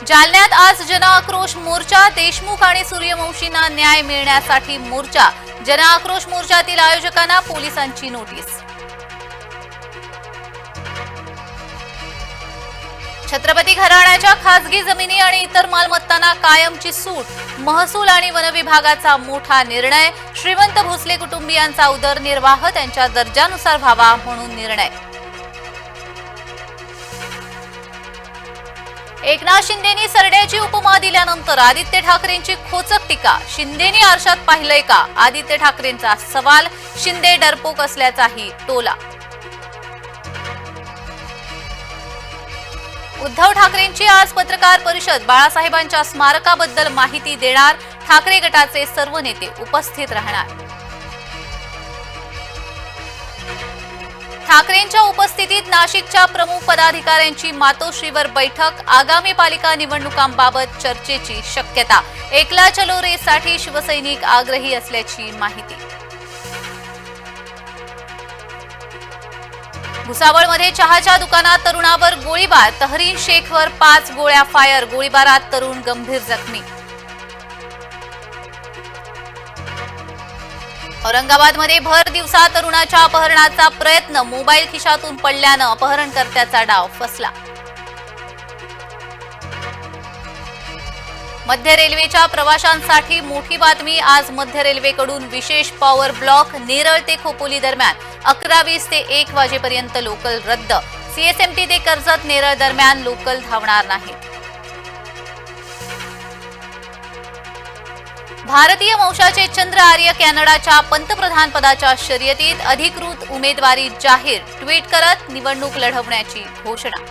जालन्यात आज जनआक्रोश मोर्चा, देशमुख आणि सूर्यवंशींना न्याय मिळण्यासाठी मोर्चा। जनआक्रोश मोर्चातील आयोजकांना पोलिसांची नोटीस। छत्रपती घराण्याच्या खासगी जमिनी आणि इतर मालमत्तांना कायमची सूट। महसूल आणि वन विभागाचा मोठा निर्णय। श्रीमंत भोसले कुटुंबियांचा उदरनिर्वाह त्यांच्या दर्जानुसार व्हावा म्हणून निर्णय। एकनाथ शिंदेंनी सरड्याची उपमा दिल्यानंतर आदित्य ठाकरेंची खोचक टीका। शिंदेंनी आरशात पाहिलंय का? आदित्य ठाकरेंचा सवाल। शिंदे डरपोक असल्याचाही टोला। उद्धव ठाकरेंची आज पत्रकार परिषद। बाळासाहेबांच्या स्मारकाबद्दल माहिती देणार। ठाकरे गटाचे सर्व नेते उपस्थित राहणार। ठाकरेंच्या उपस्थितीत नाशिकच्या प्रमुख पदाधिकाऱ्यांची मातोश्रीवर बैठक। आगामी पालिका निवडणुकांबाबत चर्चेची शक्यता। एकला चलो रेससाठी शिवसैनिक आग्रही असल्याची माहिती। भुसावळमध्ये चहाच्या दुकानात तरुणावर गोळीबार। तहरीन शेखवर 5 गोळ्या फायर। गोळीबारात तरुण गंभीर जखमी। औरंगाबादमध्ये भर दिवसा तरुणाच्या अपहरणाचा प्रयत्न। मोबाईल खिशातून पडल्यानं अपहरणकर्त्याचा डाव फसला। मध्य रेल्वेच्या प्रवाशांसाठी मोठी बातमी। आज मध्य रेल्वेकडून विशेष पॉवर ब्लॉक। नेरळ ते खोपोली दरम्यान 11:20 ते 1 वाजेपर्यंत लोकल रद्द। सीएसएमटी ते कर्जत नेरळ दरम्यान लोकल धावणार नाहीत। भारतीय वंशाचे चंद्र आर्य कॅनडाच्या पंतप्रधान पदाच्या शर्यतीत। अधिकृत उमेदवारी जाहीर। ट्विट करत निवडणूक लढवण्याची घोषणा।